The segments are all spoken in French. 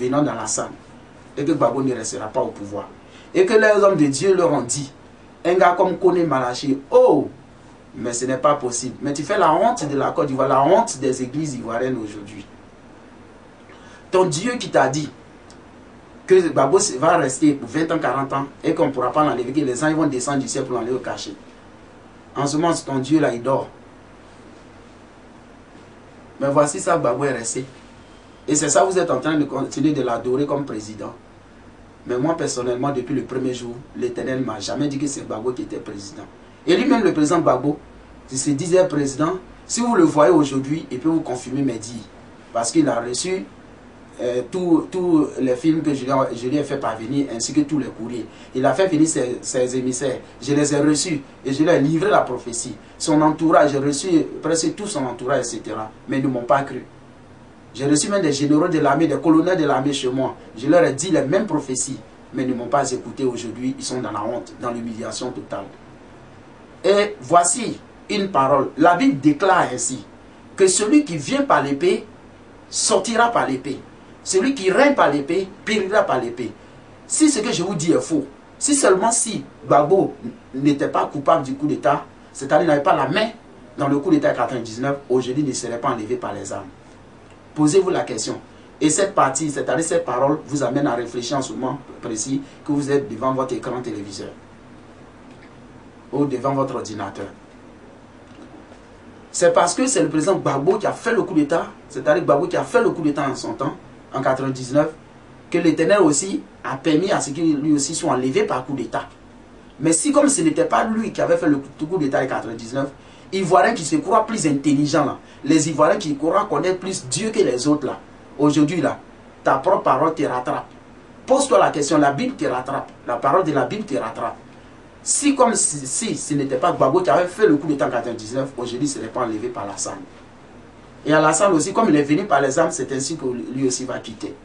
venant dans la salle et que Gbagbo ne restera pas au pouvoir. Et que les hommes de Dieu leur ont dit, un gars comme Kone Malachi, oh, mais ce n'est pas possible. Mais tu fais la honte de la Côte d'Ivoire, la honte des églises ivoiriennes aujourd'hui. Ton Dieu qui t'a dit que Gbagbo va rester pour 20 ans, 40 ans et qu'on ne pourra pas l'enlever, que les gens vont descendre du ciel pour l'enlever au cachet. En ce moment, ton Dieu là, il dort. Mais voici ça, Gbagbo est resté. Et c'est ça, vous êtes en train de continuer de l'adorer comme président. Mais moi, personnellement, depuis le premier jour, l'Éternel ne m'a jamais dit que c'est Gbagbo qui était président. Et lui-même, le président Gbagbo, il se disait président. Si vous le voyez aujourd'hui, il peut vous confirmer mes dires. Parce qu'il a reçu tous les films que je lui ai fait parvenir, ainsi que tous les courriers. Il a fait venir ses émissaires. Je les ai reçus et je leur ai livré la prophétie. Son entourage, j'ai reçu presque tout son entourage, etc. Mais ils ne m'ont pas cru. J'ai reçu même des généraux de l'armée, des colonels de l'armée chez moi. Je leur ai dit les mêmes prophéties, mais ils ne m'ont pas écouté aujourd'hui. Ils sont dans la honte, dans l'humiliation totale. Et voici une parole. La Bible déclare ainsi que celui qui vient par l'épée sortira par l'épée. Celui qui règne par l'épée périra par l'épée. Si ce que je vous dis est faux, si seulement si Gbagbo n'était pas coupable du coup d'État, c'est-à-dire n'avait pas la main dans le coup d'État 99, aujourd'hui ne serait pas enlevé par les armes. Posez-vous la question. Et cette partie, c'est-à-dire cette parole, vous amène à réfléchir en ce moment précis que vous êtes devant votre écran téléviseur ou devant votre ordinateur. C'est parce que c'est le président Gbagbo qui a fait le coup d'État, c'est-à-dire Gbagbo qui a fait le coup d'État en son temps, en 99, que l'Éternel aussi a permis à ce qu'il lui aussi soit enlevé par coup d'État. Mais si comme ce n'était pas lui qui avait fait le coup d'État en 99, Ivoiriens qui se croient plus intelligents là, les Ivoiriens qui croient connaître plus Dieu que les autres là, aujourd'hui là, ta propre parole te rattrape. Pose-toi la question, la Bible te rattrape, la parole de la Bible te rattrape. Si comme si ce n'était pas Gbagbo qui avait fait le coup d'État en 99, aujourd'hui il ne serait pas enlevé par la salle. Et à la salle aussi, comme il est venu par les armes, c'est ainsi que lui aussi va quitter.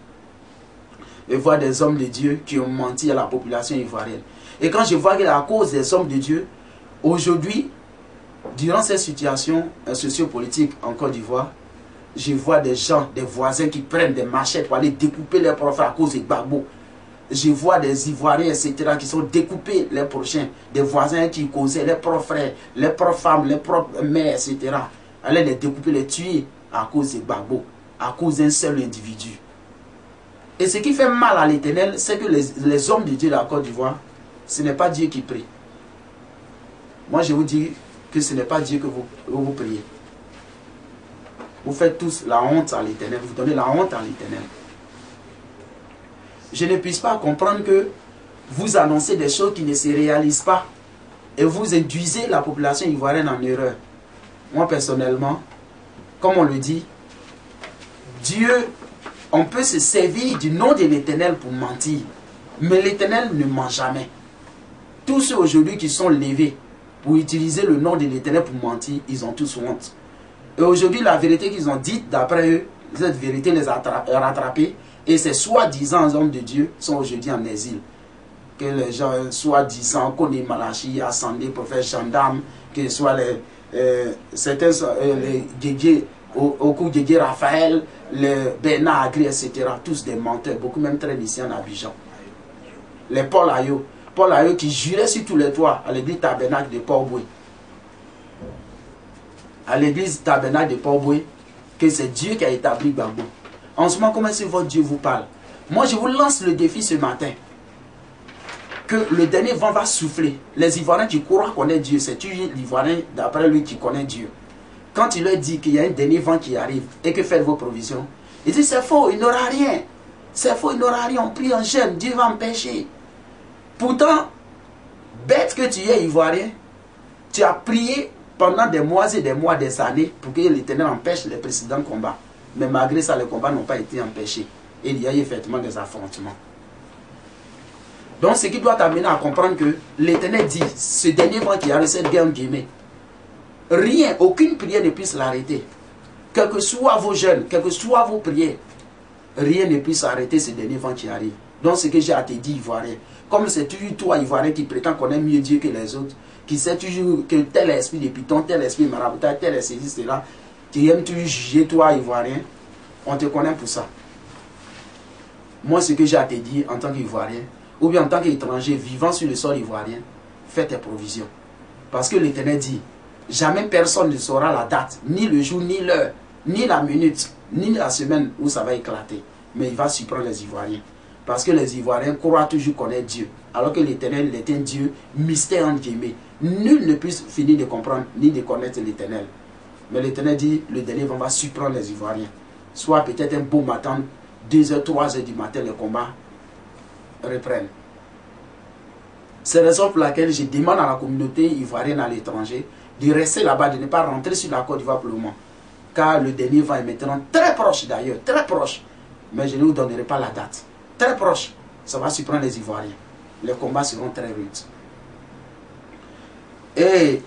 Et voir des hommes de Dieu qui ont menti à la population ivoirienne. Et quand je vois qu'à cause des hommes de Dieu, aujourd'hui, durant cette situation sociopolitique en Côte d'Ivoire, je vois des gens, des voisins qui prennent des machettes pour aller découper leurs prophètes à cause de Gbagbo. Je vois des Ivoiriens, etc., qui sont découpés les prochains, des voisins qui causaient les propres frères, les propres femmes, les propres mères, etc. Allaient les découper, les tuer à cause de Gbagbo, à cause d'un seul individu. Et ce qui fait mal à l'Éternel, c'est que les hommes de Dieu de la Côte d'Ivoire, ce n'est pas Dieu qui prie. Moi, je vous dis que ce n'est pas Dieu que vous priez. Vous faites tous la honte à l'Éternel, vous donnez la honte à l'Éternel. Je ne puisse pas comprendre que vous annoncez des choses qui ne se réalisent pas et vous induisez la population ivoirienne en erreur. Moi, personnellement, comme on le dit, Dieu, on peut se servir du nom de l'Éternel pour mentir, mais l'Éternel ne ment jamais. Tous ceux aujourd'hui qui sont levés pour utiliser le nom de l'Éternel pour mentir, ils ont tous honte. Et aujourd'hui, la vérité qu'ils ont dite, d'après eux, cette vérité les a rattrapés. Et ces soi-disant hommes de Dieu sont aujourd'hui en exil. Que les gens soi-disant, Kone Malachi, Ascendé, prophète gendarme, que ce soit certains, les Djedje, Oku Djedje Raphaël, les Bernard Agri, etc. Tous des menteurs, beaucoup même traînent ici en Abidjan. Les Paul Ayo qui jurait sur tous les toits à l'église Tabernacle de Port-Boué. À l'église Tabernacle de Port-Boué, que c'est Dieu qui a établi Gbagbo. En ce moment, comment est-ce que votre Dieu vous parle? Moi, je vous lance le défi ce matin. Que le dernier vent va souffler. Les Ivoiriens qui croient connaître Dieu, c'est toujours l'Ivoirien, d'après lui, qui connaît Dieu. Quand il leur dit qu'il y a un dernier vent qui arrive et que faites vos provisions, il dit c'est faux, il n'aura rien. C'est faux, il n'aura rien. On prie en jeûne, Dieu va empêcher. Pourtant, bête que tu es, Ivoirien, tu as prié pendant des mois et des mois, des années, pour que l'Éternel empêche les précédents combats. Mais malgré ça, les combats n'ont pas été empêchés. Et il y a eu effectivement des affrontements. Donc, ce qui doit t'amener à comprendre que l'Éternel dit, ce dernier vent qui a cette guerre en guillemets, rien, aucune prière ne puisse l'arrêter. Quels que soient vos jeûnes, quelles que soient vos prières, rien ne puisse arrêter ce dernier vent qui arrive. Donc, ce que j'ai à te dire, Ivoirien, comme c'est toujours toi, Ivoirien, qui prétend connaître mieux Dieu que les autres, qui sait toujours que tel esprit de Python, tel esprit de maraboutage, tel esprit de là, qui aime toujours juger toi, Ivoirien, on te connaît pour ça. moi ce que j'ai à te dire en tant qu'Ivoirien, ou bien en tant qu'étranger vivant sur le sol ivoirien, fais tes provisions. Parce que l'Éternel dit, jamais personne ne saura la date, ni le jour, ni l'heure, ni la minute, ni la semaine où ça va éclater. Mais il va surprendre les Ivoiriens. Parce que les Ivoiriens croient toujours connaître Dieu. Alors que l'Éternel est un Dieu mystère entre guillemets. Nul ne peut finir de comprendre ni de connaître l'Éternel. Mais l'Éternel dit, le dernier vent va surprendre les Ivoiriens. Soit peut-être un beau matin, 2h, 3h du matin, les combats reprennent. C'est la raison pour laquelle je demande à la communauté ivoirienne à l'étranger de rester là-bas, de ne pas rentrer sur la Côte d'Ivoire pour le moment. Car le dernier vent est maintenant très proche d'ailleurs, très proche. Mais je ne vous donnerai pas la date. Très proche, ça va surprendre les Ivoiriens. Les combats seront très rudes. Et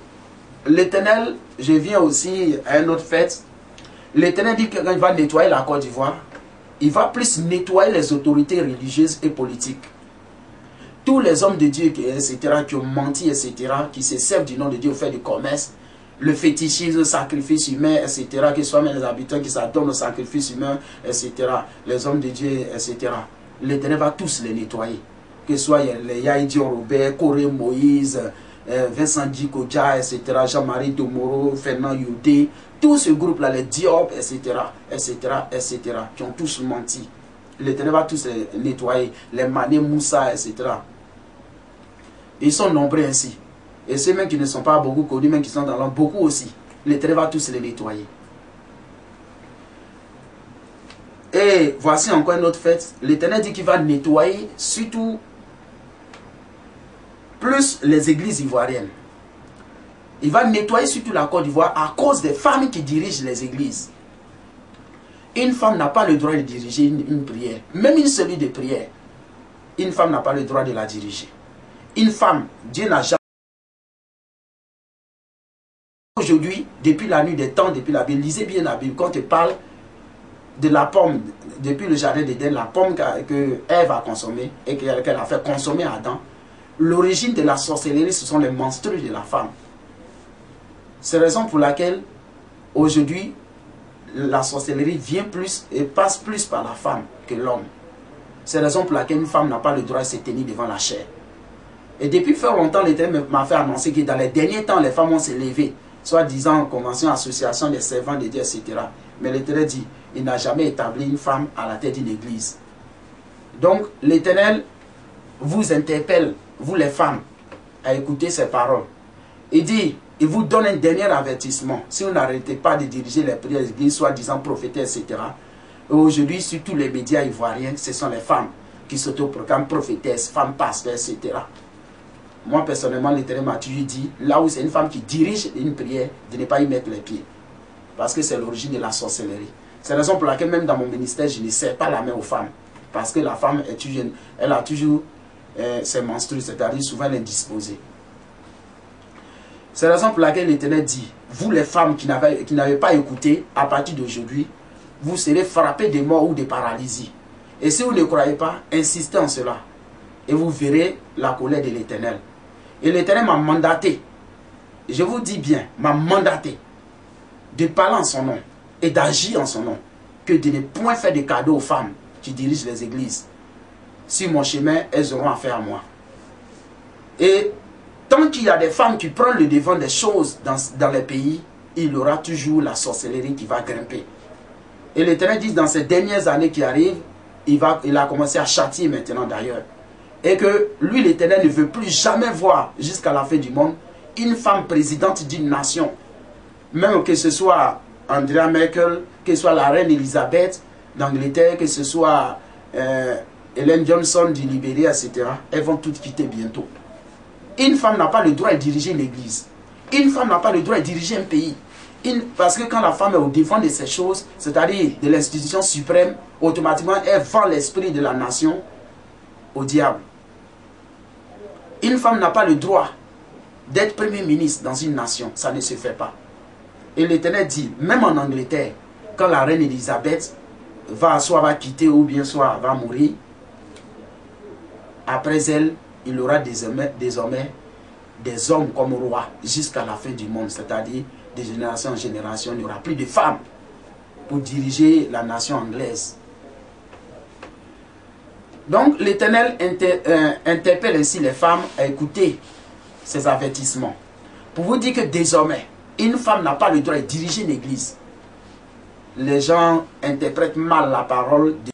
l'Éternel, je viens aussi à une autre fête. L'Éternel dit que quand il va nettoyer la Côte d'Ivoire, il va plus nettoyer les autorités religieuses et politiques. Tous les hommes de Dieu, etc., qui ont menti, etc., qui se servent du nom de Dieu au fait du commerce, le fétichisme, le sacrifice humain, etc., que ce soit même les habitants qui s'adonnent au sacrifice humain, etc., les hommes de Dieu, etc., l'Éternel va tous les nettoyer. Que ce soit les Yaïdion Robert, Corée Moïse, Vincent Dikoja, etc., Jean-Marie Domoro, Fernand Youdé, tout ce groupe-là, les Diop, etc., etc., etc., qui ont tous menti. L'Éternel va tous les nettoyer, les Mané Moussa, etc. Ils sont nombreux ainsi. Et ceux même qui ne sont pas beaucoup connus, même qui sont dans l'ombre, beaucoup aussi. L'Éternel va tous les nettoyer. Et voici encore une autre fête. L'Éternel dit qu'il va nettoyer surtout plus les églises ivoiriennes. Il va nettoyer surtout la Côte d'Ivoire à cause des femmes qui dirigent les églises. Une femme n'a pas le droit de diriger une prière, même une seule de prière. Une femme n'a pas le droit de la diriger. Une femme, Dieu n'a jamais... Aujourd'hui, depuis la nuit des temps, depuis la Bible, lisez bien la Bible, quand on parle de la pomme, depuis le jardin d'Éden, la pomme que Ève a consommée et qu'elle a fait consommer à Adam, l'origine de la sorcellerie, ce sont les menstrues de la femme. C'est la raison pour laquelle, aujourd'hui, la sorcellerie vient plus et passe plus par la femme que l'homme. C'est la raison pour laquelle une femme n'a pas le droit de se tenir devant la chair. Et depuis fort longtemps, l'Éternel m'a fait annoncer que dans les derniers temps, les femmes vont se lever, soit disant convention, association des servants de Dieu, etc. Mais l'Éternel dit, il n'a jamais établi une femme à la tête d'une église. Donc, l'Éternel vous interpelle, vous les femmes, à écouter ces paroles. Il dit, il vous donne un dernier avertissement. Si vous n'arrêtez pas de diriger les prières des églises, soit disant prophétesse, etc. Aujourd'hui, sur tous les médias ivoiriens, ce sont les femmes qui s'autoproclament prophétesses, femmes pasteurs, etc. Moi, personnellement, l'Éternel m'a toujours dit, là où c'est une femme qui dirige une prière, de ne pas y mettre les pieds. Parce que c'est l'origine de la sorcellerie. C'est la raison pour laquelle même dans mon ministère, je ne serre pas la main aux femmes. Parce que la femme, elle a toujours ses menstrues, c'est-à-dire souvent elle est indisposée. C'est la raison pour laquelle l'Éternel dit, vous les femmes qui n'avez pas écouté, à partir d'aujourd'hui, vous serez frappés de mort ou de paralysie. Et si vous ne croyez pas, insistez en cela. Et vous verrez la colère de l'Éternel. Et l'Éternel m'a mandaté, je vous dis bien, m'a mandaté de parler en son nom et d'agir en son nom, que de ne point faire de cadeaux aux femmes qui dirigent les églises. Sur mon chemin, elles auront affaire à moi. Et tant qu'il y a des femmes qui prennent le devant des choses dans les pays, il y aura toujours la sorcellerie qui va grimper. Et l'Éternel dit dans ces dernières années qui arrivent, il a commencé à châtier maintenant d'ailleurs. Et que lui, l'Éternel, ne veut plus jamais voir jusqu'à la fin du monde une femme présidente d'une nation. Même que ce soit Angela Merkel, que ce soit la reine Elisabeth d'Angleterre, que ce soit Ellen Johnson du Libéria, etc. Elles vont toutes quitter bientôt. Une femme n'a pas le droit de diriger l'église. Une femme n'a pas le droit de diriger un pays. Parce que quand la femme est au devant de ces choses, c'est-à-dire de l'institution suprême, automatiquement elle vend l'esprit de la nation au diable. Une femme n'a pas le droit d'être premier ministre dans une nation. Ça ne se fait pas. Et l'Éternel dit, même en Angleterre, quand la reine Elisabeth soit quitter ou bien soit va mourir, après elle, il y aura désormais des hommes comme rois jusqu'à la fin du monde. C'est-à-dire, de génération en génération, il n'y aura plus de femmes pour diriger la nation anglaise. Donc l'Éternel interpelle ainsi les femmes à écouter ces avertissements. Pour vous dire que désormais, une femme n'a pas le droit de diriger une église. Les gens interprètent mal la parole de